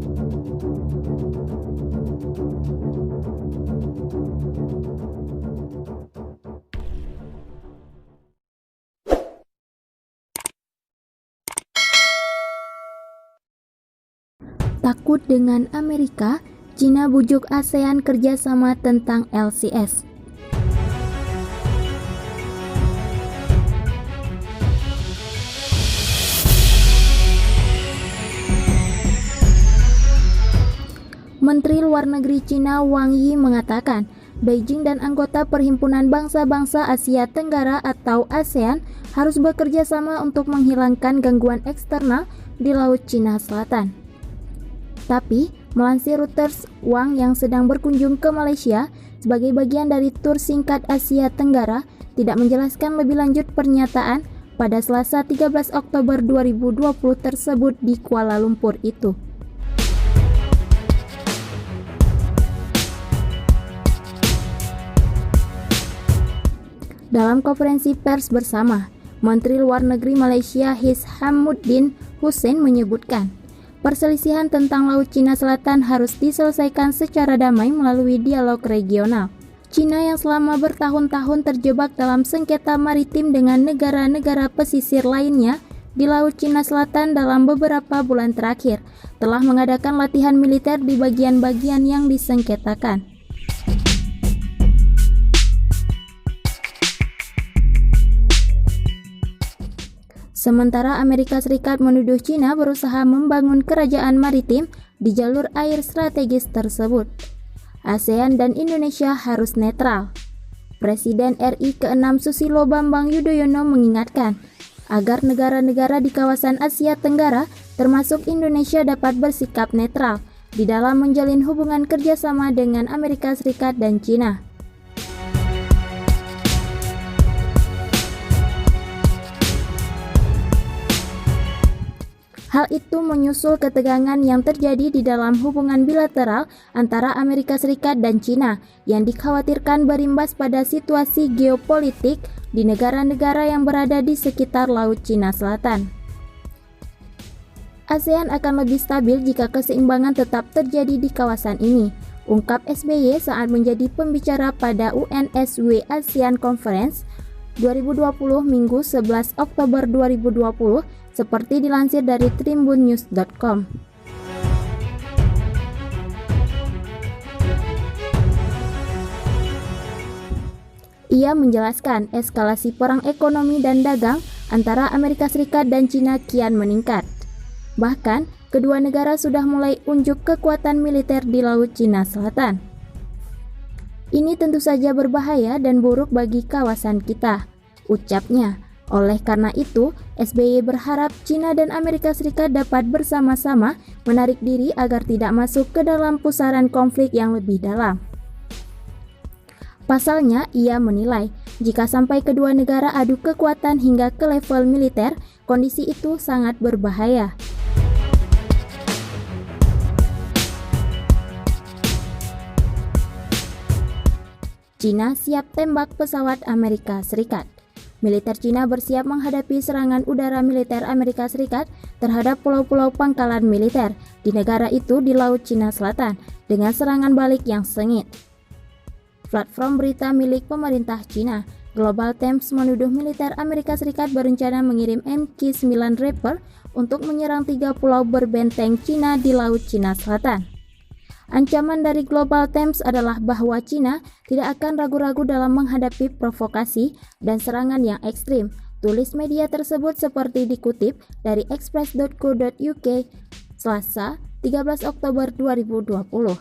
Takut dengan Amerika, Cina bujuk ASEAN kerjasama tentang LCS. Menteri Luar Negeri Cina Wang Yi mengatakan, Beijing dan anggota Perhimpunan Bangsa-Bangsa Asia Tenggara atau ASEAN harus bekerja sama untuk menghilangkan gangguan eksternal di Laut Cina Selatan. Tapi, melansir Reuters, Wang yang sedang berkunjung ke Malaysia sebagai bagian dari tur singkat Asia Tenggara tidak menjelaskan lebih lanjut pernyataan pada Selasa 13 Oktober 2020 tersebut di Kuala Lumpur itu. Dalam konferensi pers bersama, Menteri Luar Negeri Malaysia Hishamuddin Hussein menyebutkan, perselisihan tentang Laut Cina Selatan harus diselesaikan secara damai melalui dialog regional. Cina yang selama bertahun-tahun terjebak dalam sengketa maritim dengan negara-negara pesisir lainnya di Laut Cina Selatan dalam beberapa bulan terakhir, telah mengadakan latihan militer di bagian-bagian yang disengketakan. Sementara Amerika Serikat menuduh Cina berusaha membangun kerajaan maritim di jalur air strategis tersebut. ASEAN dan Indonesia harus netral. Presiden RI ke-6 Susilo Bambang Yudhoyono mengingatkan agar negara-negara di kawasan Asia Tenggara termasuk Indonesia dapat bersikap netral di dalam menjalin hubungan kerjasama dengan Amerika Serikat dan Cina. Hal itu menyusul ketegangan yang terjadi di dalam hubungan bilateral antara Amerika Serikat dan Cina yang dikhawatirkan berimbas pada situasi geopolitik di negara-negara yang berada di sekitar Laut Cina Selatan. ASEAN akan lebih stabil jika keseimbangan tetap terjadi di kawasan ini, ungkap SBY saat menjadi pembicara pada UNSW ASEAN Conference 2020 Minggu 11 Oktober 2020 seperti dilansir dari tribunnews.com. Ia menjelaskan eskalasi perang ekonomi dan dagang antara Amerika Serikat dan Cina kian meningkat. Bahkan, kedua negara sudah mulai unjuk kekuatan militer di Laut Cina Selatan. Ini tentu saja berbahaya dan buruk bagi kawasan kita, ucapnya. Oleh karena itu, SBY berharap Cina dan Amerika Serikat dapat bersama-sama menarik diri agar tidak masuk ke dalam pusaran konflik yang lebih dalam. Pasalnya, ia menilai, jika sampai kedua negara adu kekuatan hingga ke level militer, kondisi itu sangat berbahaya. Cina siap tembak pesawat Amerika Serikat. Militer Cina bersiap menghadapi serangan udara militer Amerika Serikat terhadap pulau-pulau pangkalan militer di negara itu di Laut Cina Selatan dengan serangan balik yang sengit. Platform berita milik pemerintah Cina, Global Times, menuduh militer Amerika Serikat berencana mengirim MQ-9 Reaper untuk menyerang 3 pulau berbenteng Cina di Laut Cina Selatan. Ancaman dari Global Times adalah bahwa Cina tidak akan ragu-ragu dalam menghadapi provokasi dan serangan yang ekstrim, tulis media tersebut seperti dikutip dari express.co.uk Selasa 13 Oktober 2020.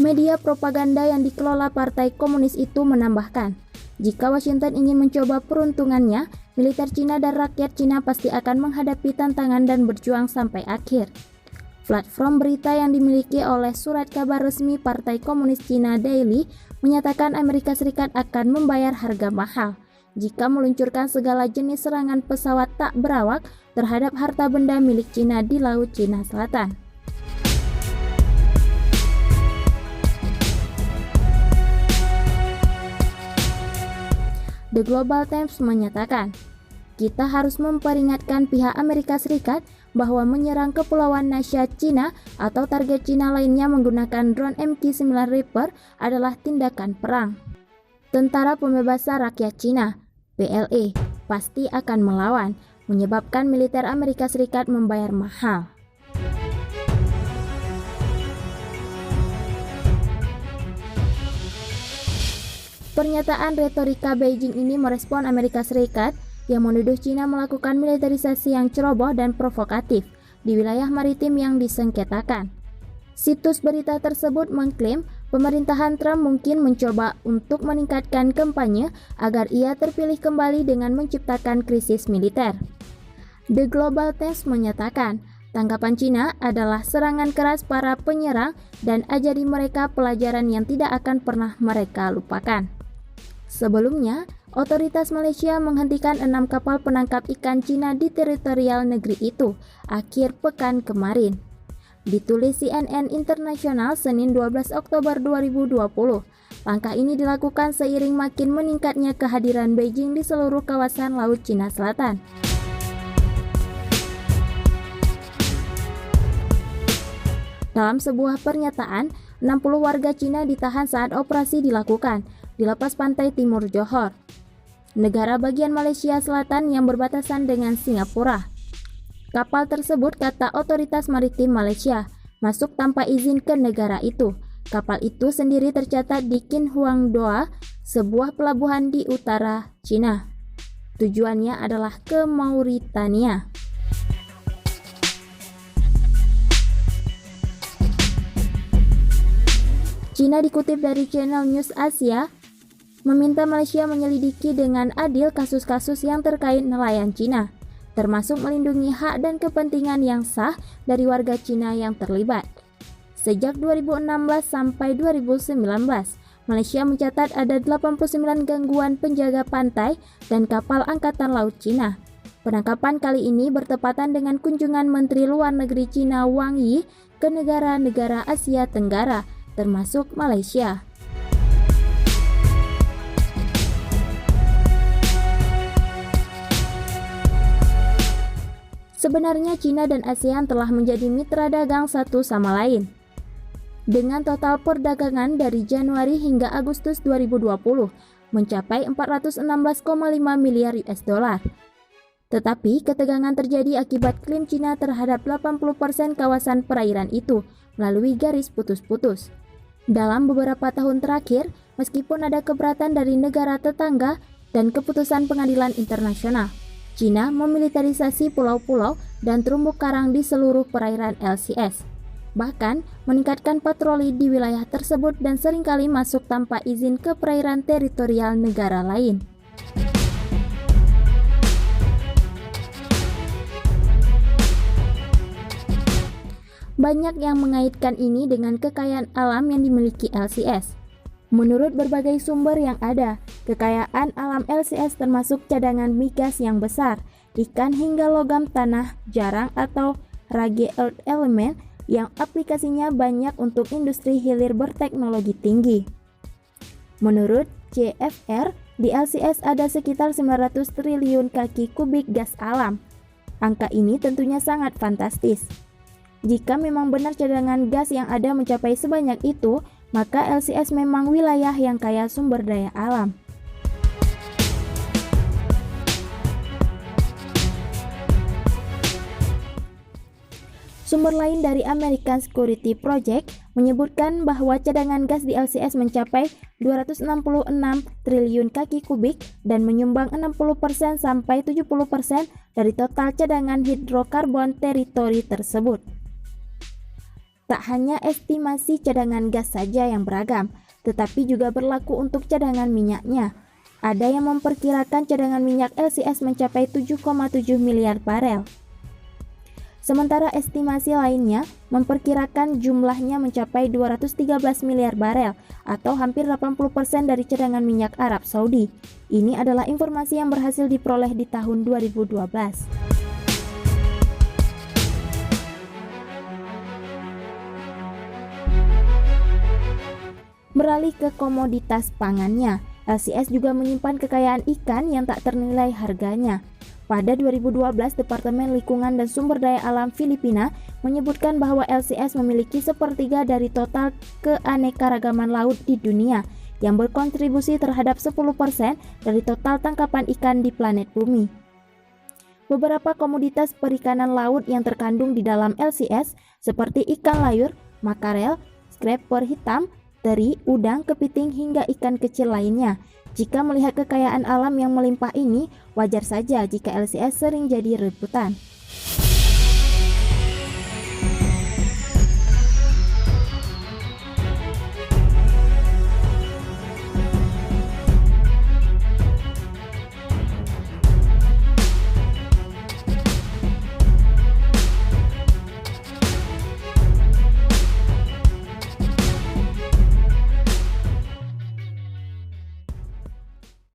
Media propaganda yang dikelola Partai Komunis itu menambahkan, jika Washington ingin mencoba peruntungannya, militer Cina dan rakyat Cina pasti akan menghadapi tantangan dan berjuang sampai akhir. Platform berita yang dimiliki oleh surat kabar resmi Partai Komunis Cina Daily menyatakan Amerika Serikat akan membayar harga mahal jika meluncurkan segala jenis serangan pesawat tak berawak terhadap harta benda milik Cina di Laut Cina Selatan. The Global Times menyatakan, kita harus memperingatkan pihak Amerika Serikat bahwa menyerang kepulauan Nasha Cina atau target Cina lainnya menggunakan drone MQ-9 Reaper adalah tindakan perang. Tentara Pembebasan Rakyat Cina, PLA, pasti akan melawan, menyebabkan militer Amerika Serikat membayar mahal. Pernyataan retorika Beijing ini merespon Amerika Serikat yang menuduh Cina melakukan militerisasi yang ceroboh dan provokatif di wilayah maritim yang disengketakan. Situs berita tersebut mengklaim pemerintahan Trump mungkin mencoba untuk meningkatkan kampanye agar ia terpilih kembali dengan menciptakan krisis militer. The Global Times menyatakan, tanggapan Cina adalah serangan keras para penyerang dan ajari mereka pelajaran yang tidak akan pernah mereka lupakan. Sebelumnya, otoritas Malaysia menghentikan 6 kapal penangkap ikan Cina di teritorial negeri itu akhir pekan kemarin. Ditulis CNN Internasional Senin 12 Oktober 2020, langkah ini dilakukan seiring makin meningkatnya kehadiran Beijing di seluruh kawasan Laut Cina Selatan. Dalam sebuah pernyataan, 60 warga Cina ditahan saat operasi dilakukan di lapas pantai timur Johor, negara bagian Malaysia Selatan yang berbatasan dengan Singapura. Kapal tersebut, kata otoritas maritim Malaysia, masuk tanpa izin ke negara itu. Kapal itu sendiri tercatat di Kin Huang Doa, sebuah pelabuhan di utara Cina. Tujuannya adalah ke Mauritania. Cina dikutip dari Channel News Asia, meminta Malaysia menyelidiki dengan adil kasus-kasus yang terkait nelayan Cina, termasuk melindungi hak dan kepentingan yang sah dari warga Cina yang terlibat. Sejak 2016 sampai 2019, Malaysia mencatat ada 89 gangguan penjaga pantai dan kapal angkatan laut Cina. Penangkapan kali ini bertepatan dengan kunjungan Menteri Luar Negeri Cina Wang Yi ke negara-negara Asia Tenggara, termasuk Malaysia. Sebenarnya Cina dan ASEAN telah menjadi mitra dagang satu sama lain. Dengan total perdagangan dari Januari hingga Agustus 2020 mencapai 416,5 miliar US dollar. Tetapi ketegangan terjadi akibat klaim Cina terhadap 80% kawasan perairan itu melalui garis putus-putus. Dalam beberapa tahun terakhir, meskipun ada keberatan dari negara tetangga dan keputusan pengadilan internasional, Cina memiliterisasi pulau-pulau dan terumbu karang di seluruh perairan LCS, bahkan meningkatkan patroli di wilayah tersebut dan seringkali masuk tanpa izin ke perairan teritorial negara lain. Banyak yang mengaitkan ini dengan kekayaan alam yang dimiliki LCS. Menurut berbagai sumber yang ada, kekayaan alam LCS termasuk cadangan migas yang besar, ikan hingga logam tanah jarang atau rare earth element yang aplikasinya banyak untuk industri hilir berteknologi tinggi. Menurut CFR, di LCS ada sekitar 900 triliun kaki kubik gas alam. Angka ini tentunya sangat fantastis. Jika memang benar cadangan gas yang ada mencapai sebanyak itu, maka LCS memang wilayah yang kaya sumber daya alam. Sumber lain dari American Security Project menyebutkan bahwa cadangan gas di LCS mencapai 266 triliun kaki kubik dan menyumbang 60% sampai 70% dari total cadangan hidrokarbon teritori tersebut. Tak hanya estimasi cadangan gas saja yang beragam, tetapi juga berlaku untuk cadangan minyaknya. Ada yang memperkirakan cadangan minyak LCS mencapai 7,7 miliar barel. Sementara estimasi lainnya memperkirakan jumlahnya mencapai 213 miliar barel atau hampir 80% dari cadangan minyak Arab Saudi. Ini adalah informasi yang berhasil diperoleh di tahun 2012. Beralih ke komoditas pangannya, LCS juga menyimpan kekayaan ikan yang tak ternilai harganya. Pada 2012, Departemen Lingkungan dan Sumber Daya Alam Filipina menyebutkan bahwa LCS memiliki sepertiga dari total keanekaragaman laut di dunia, yang berkontribusi terhadap 10% dari total tangkapan ikan di planet bumi. Beberapa komoditas perikanan laut yang terkandung di dalam LCS seperti ikan layur, makarel, scraper hitam, teri, udang, kepiting, hingga ikan kecil lainnya. Jika melihat kekayaan alam yang melimpah ini, wajar saja jika LCS sering jadi rebutan.